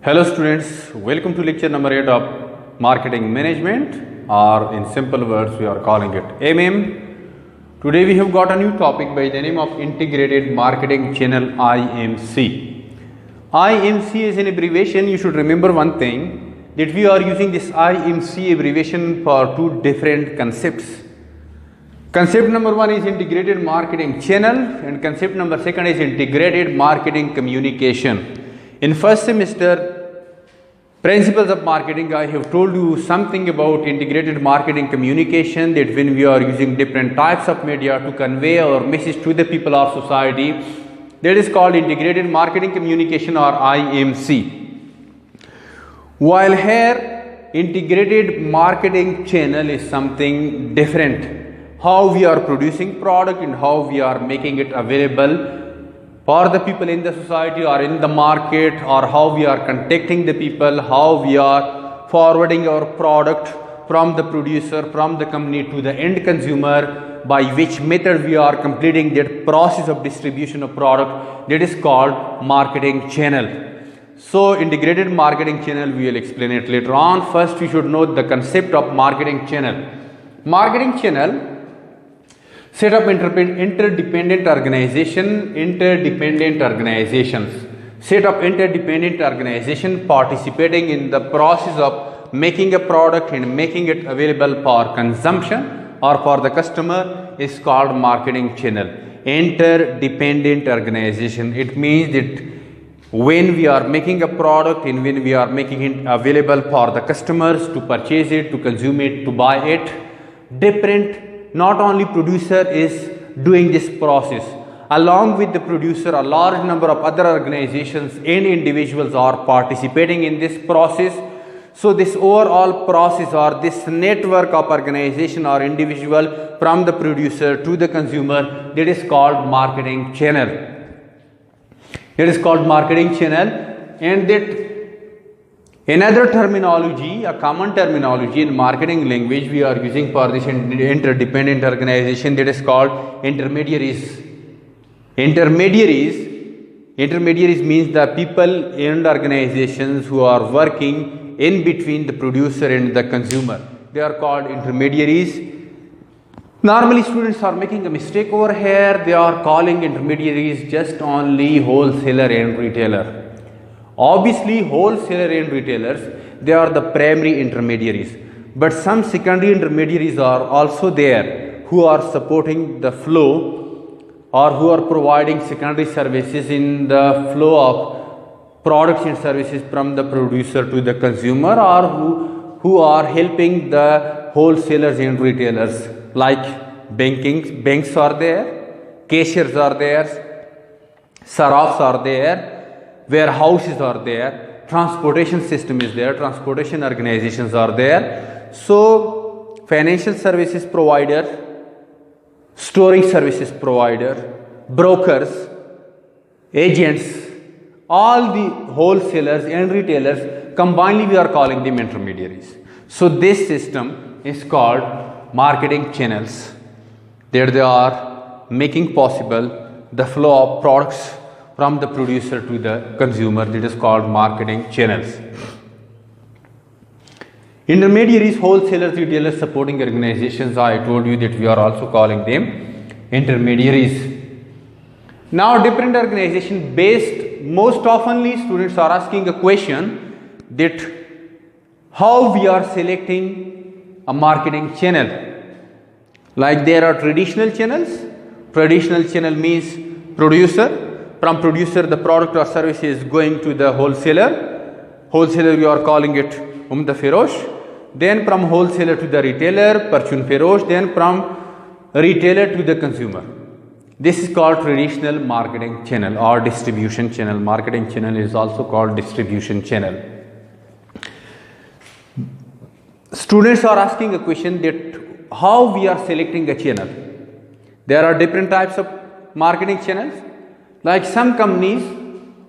Hello students, welcome to lecture number 8 of Marketing Management, or in simple words we are calling it MM. Today we have got a new topic by the name of Integrated Marketing Channel, IMC. IMC is an abbreviation. You should remember one thing, that we are using this IMC abbreviation for two different concepts. Concept number one is Integrated Marketing Channel, and concept number second is Integrated Marketing Communication. In first semester Principles of Marketing, I have told you something about integrated marketing communication, that when we are using different types of media to convey our message to the people of society, that is called integrated marketing communication, or IMC. While here integrated marketing channel is something different, how we are producing product and how we are making it available for the people in the society or in the market, or how we are contacting the people, how we are forwarding our product from the producer, from the company to the end consumer, by which method we are completing that process of distribution of product, that is called marketing channel. So integrated marketing channel, we will explain it later on. First we should know the concept of marketing channel. Marketing channel set up interdependent organizations, set up interdependent organization participating in the process of making a product and making it available for consumption or for the customer is called marketing channel. Interdependent organization, it means that when we are making a product and when we are making it available for the customers to purchase it, to consume it, to buy it, not only producer is doing this process. Along with the producer, a large number of other organizations and individuals are participating in this process. So this overall process, or this network of organization or individual from the producer to the consumer, that is called marketing channel. That is called marketing channel. And that another terminology, a common terminology in marketing language we are using for this interdependent organization, that is called intermediaries. Intermediaries means the people and organizations who are working in between the producer and the consumer. They are called intermediaries. Normally students are making a mistake over here. They are calling intermediaries just only wholesaler and retailer. Obviously, wholesaler and retailers, they are the primary intermediaries. But some secondary intermediaries are also there who are supporting the flow, or who are providing secondary services in the flow of products and services from the producer to the consumer, or who are helping the wholesalers and retailers, like banks are there, cashiers are there, sarafs are there, warehouses are there, transportation system is there, transportation organizations are there. So financial services provider, storing services provider, brokers, agents, all the wholesalers and retailers, combinedly we are calling them intermediaries. So this system is called marketing channels, there they are making possible the flow of products from the producer to the consumer, that is called marketing channels. Intermediaries, wholesalers, retailers, supporting organizations, I told you that we are also calling them intermediaries. Now different organization based, most oftenly students are asking a question that how we are selecting a marketing channel. Like there are traditional channels. Traditional channel means producer. From producer, the product or service is going to the wholesaler. Wholesaler, we are calling it the Ferosh. Then from wholesaler to the retailer, Parchun Ferosh. Then from retailer to the consumer. This is called traditional marketing channel or distribution channel. Marketing channel is also called distribution channel. Students are asking a question that how we are selecting a channel. There are different types of marketing channels. Like some companies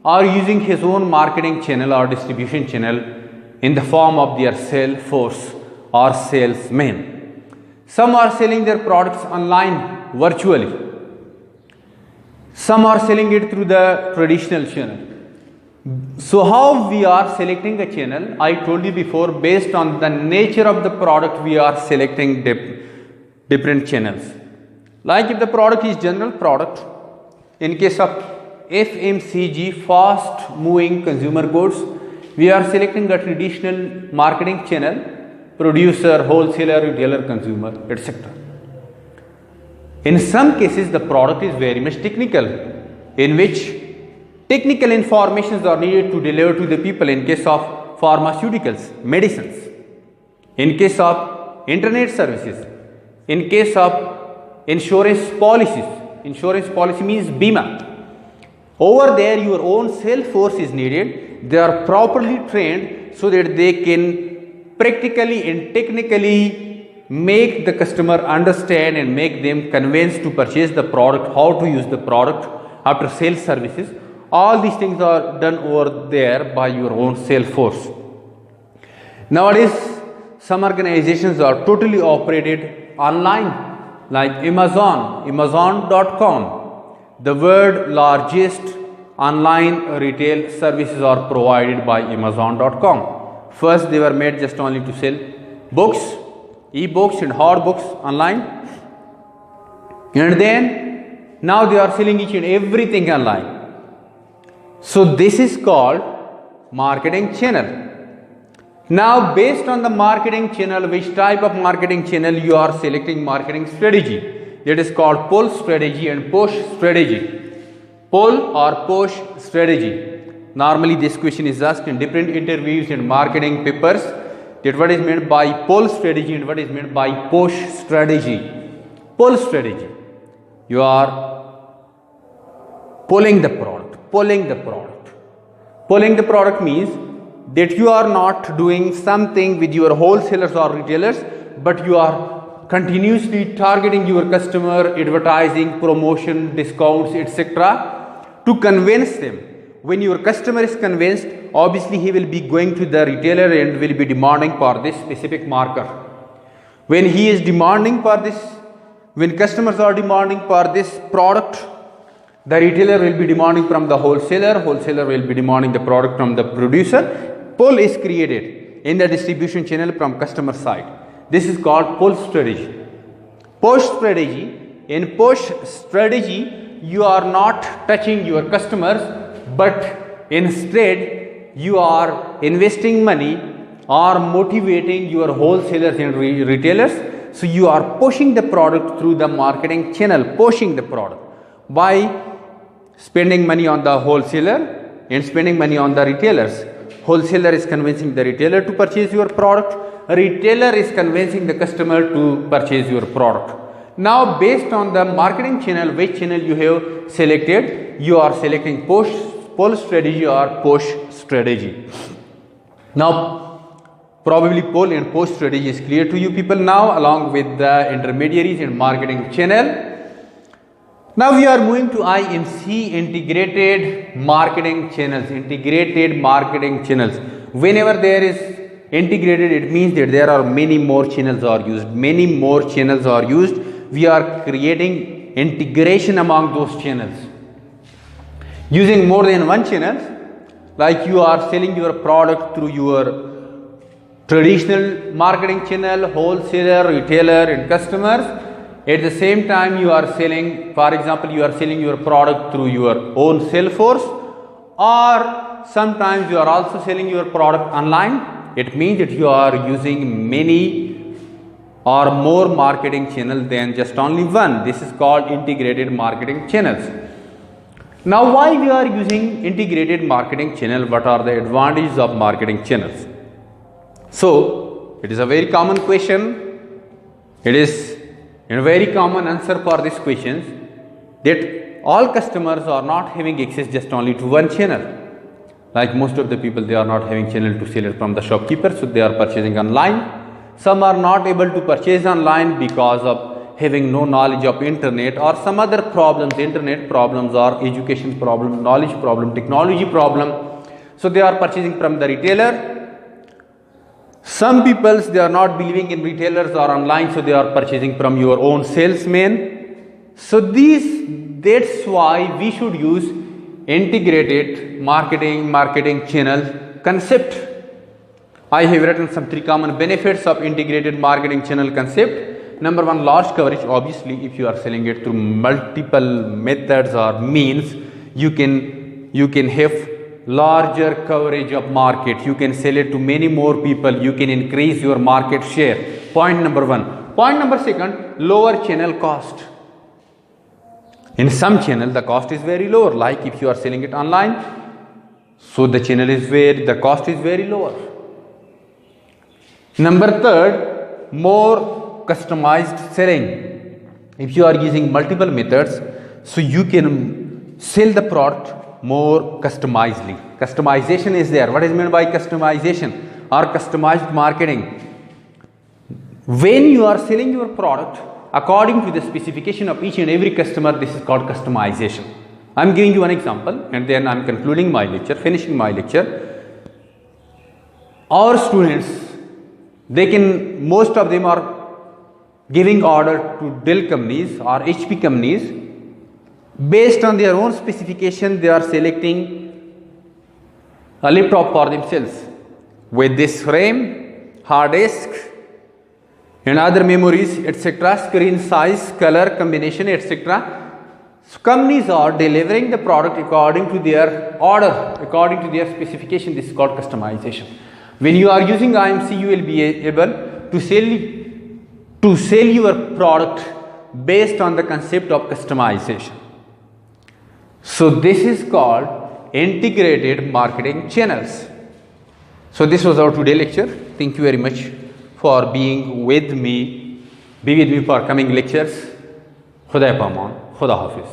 are using his own marketing channel or distribution channel in the form of their sales force or salesmen. Some are selling their products online virtually. Some are selling it through the traditional channel. So how we are selecting a channel? I told you before, based on the nature of the product, we are selecting different channels. Like if the product is general product, in case of FMCG, fast moving consumer goods, we are selecting a traditional marketing channel, producer, wholesaler, retailer, consumer, etc. In some cases, the product is very much technical, in which technical informations are needed to deliver to the people. In case of pharmaceuticals, medicines, in case of internet services, in case of insurance policies, insurance policy means bima. Over there, your own sales force is needed. They are properly trained so that they can practically and technically make the customer understand and make them convinced to purchase the product, how to use the product after sales services. All these things are done over there by your own sales force. Nowadays, some organizations are totally operated online, like Amazon.com. The world largest online retail services are provided by Amazon.com. First, they were made just only to sell books, e-books and hard books online. And then, now they are selling each and everything online. So this is called marketing channel. Now based on the marketing channel, which type of marketing channel you are selecting marketing strategy. That is called pull strategy and push strategy. Pull or push strategy. Normally this question is asked in different interviews and marketing papers. That what is meant by pull strategy and what is meant by push strategy. Pull strategy. You are pulling the product. Pulling the product. Pulling the product means that you are not doing something with your wholesalers or retailers, but you are continuously targeting your customer, advertising, promotion, discounts, etc. to convince them. When your customer is convinced, obviously he will be going to the retailer and will be demanding for this specific marker. When he is demanding for this, when customers are demanding for this product, the retailer will be demanding from the wholesaler, wholesaler will be demanding the product from the producer. Pull is created in the distribution channel from customer side. This is called pull strategy. Push strategy. In push strategy, you are not touching your customers, but instead you are investing money or motivating your wholesalers and retailers. So you are pushing the product through the marketing channel, pushing the product by spending money on the wholesaler and spending money on the retailers. Wholesaler is convincing the retailer to purchase your product. Retailer is convincing the customer to purchase your product. Now based on the marketing channel, which channel you have selected, you are selecting pull strategy or push strategy. Now probably pull and push strategy is clear to you people now, along with the intermediaries and marketing channel. Now we are moving to IMC, integrated marketing channels. Integrated marketing channels. Whenever there is integrated, it means that there are many more channels are used. Many more channels are used. We are creating integration among those channels. Using more than one channel, like you are selling your product through your traditional marketing channel, wholesaler, retailer and customers. At the same time, you are selling, for example, you are selling your product through your own sales force, or sometimes you are also selling your product online. It means that you are using many or more marketing channels than just only one. This is called integrated marketing channels. Now, why we are using integrated marketing channel? What are the advantages of marketing channels? So, it is a very common question. It is a very common answer for these questions, that all customers are not having access just only to one channel. Like most of the people, they are not having channel to sell it from the shopkeeper, so they are purchasing online. Some are not able to purchase online because of having no knowledge of internet or some other problems, internet problems or education problem, knowledge problem, technology problem. So they are purchasing from the retailer. Some people, they are not believing in retailers or online, so they are purchasing from your own salesman. So that's why we should use integrated marketing channel concept. I have written some 3 common benefits of integrated marketing channel concept. Number 1, large coverage. Obviously, if you are selling it through multiple methods or means, you can have larger coverage of market. You can sell it to many more people. You can increase your market share. Point number 1. Point number 2, lower channel cost. In some channel, the cost is very lower. Like if you are selling it online, so the cost is very lower. Number 3, more customized selling. If you are using multiple methods, so you can sell the product more customizedly. Customization is there. What is meant by customization or customized marketing? When you are selling your product according to the specification of each and every customer, this is called customization. I am giving you an example and then I am concluding my lecture, finishing my lecture. Our students, most of them are giving order to Dell companies or HP companies. Based on their own specification, they are selecting a laptop for themselves with this RAM, hard disk and other memories, etc., screen size, color combination, etc. So companies are delivering the product according to their order, according to their specification. This is called customization. When you are using IMC, you will be able to sell your product based on the concept of customization. So this is called integrated marketing channels. So this was our today lecture. Thank you very much for being with me. Be with me for coming lectures. Khuda Paman, Khuda Hafiz.